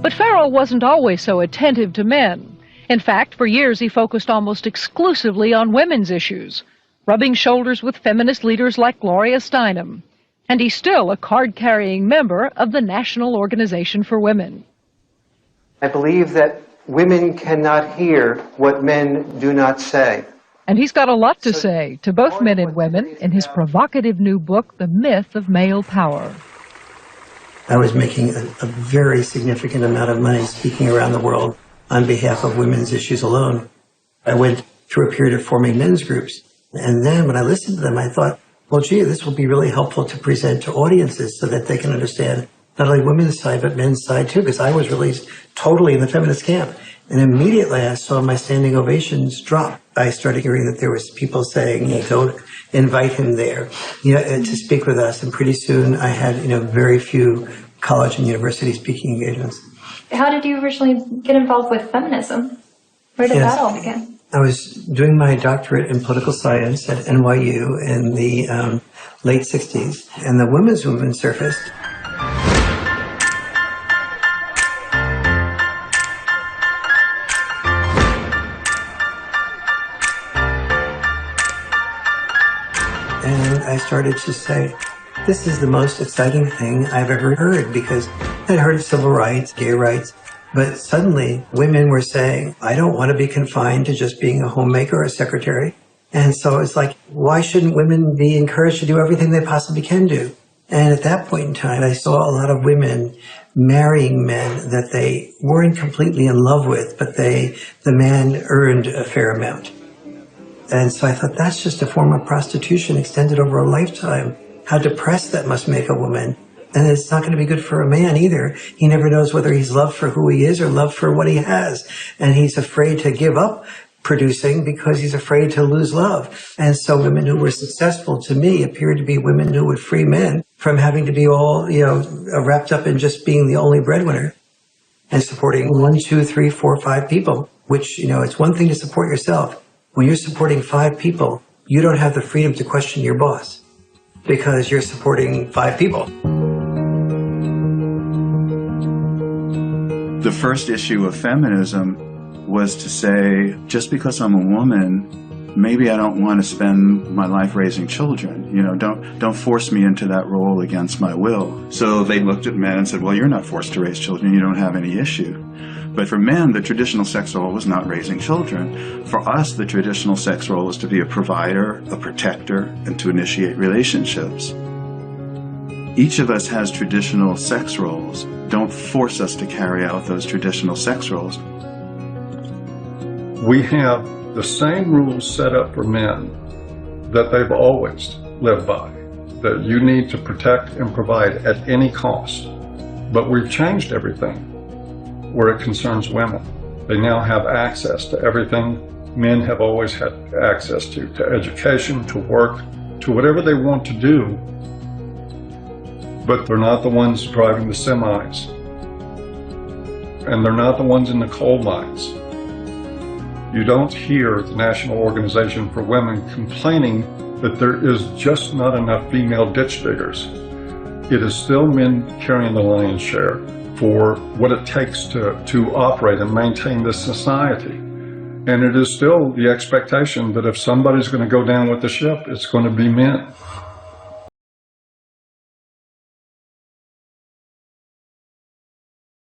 But Farrel wasn't always so attentive to men. In fact, for years he focused almost exclusively on women's issues, rubbing shoulders with feminist leaders like Gloria Steinem. And he's still a card-carrying member of the National Organization for Women. I believe that women cannot hear what men do not say. And he's got a lot to say to both men and women in his provocative new book, The Myth of Male Power. I was making a very significant amount of money speaking around the world on behalf of women's issues alone. I went through a period of forming men's groups. And then when I listened to them, I thought, well, gee, this will be really helpful to present to audiences so that they can understand not only women's side, but men's side too, because I was really totally in the feminist camp. And immediately I saw my standing ovations drop. I started hearing that there was people saying, don't invite him there, to speak with us. And pretty soon I had, very few college and university speaking engagements. How did you originally get involved with feminism? Where did that all begin? I was doing my doctorate in political science at NYU in the late 60s, and the women's movement surfaced. And I started to say, this is the most exciting thing I've ever heard, because I'd heard civil rights, gay rights, but suddenly women were saying, I don't want to be confined to just being a homemaker or a secretary. And so it's like, why shouldn't women be encouraged to do everything they possibly can do? And at that point in time, I saw a lot of women marrying men that they weren't completely in love with, but the man earned a fair amount. And so I thought, that's just a form of prostitution extended over a lifetime. How depressed that must make a woman. And it's not going to be good for a man either. He never knows whether he's loved for who he is or loved for what he has. And he's afraid to give up producing because he's afraid to lose love. And so women who were successful to me appeared to be women who would free men from having to be all, wrapped up in just being the only breadwinner and supporting 1, 2, 3, 4, 5 people, which, it's one thing to support yourself. When you're supporting 5 people, you don't have the freedom to question your boss because you're supporting 5 people. The first issue of feminism was to say, just because I'm a woman, maybe I don't want to spend my life raising children. Don't force me into that role against my will. So they looked at men and said, well, you're not forced to raise children. You don't have any issue. But for men, the traditional sex role was not raising children. For us, the traditional sex role was to be a provider, a protector, and to initiate relationships. Each of us has traditional sex roles. Don't force us to carry out those traditional sex roles. We have the same rules set up for men that they've always lived by, that you need to protect and provide at any cost. But we've changed everything where it concerns women. They now have access to everything men have always had access to education, to work, to whatever they want to do. But they're not the ones driving the semis. And they're not the ones in the coal mines. You don't hear the National Organization for Women complaining that there is just not enough female ditch diggers. It is still men carrying the lion's share for what it takes to operate and maintain this society. And it is still the expectation that if somebody's going to go down with the ship, it's going to be men.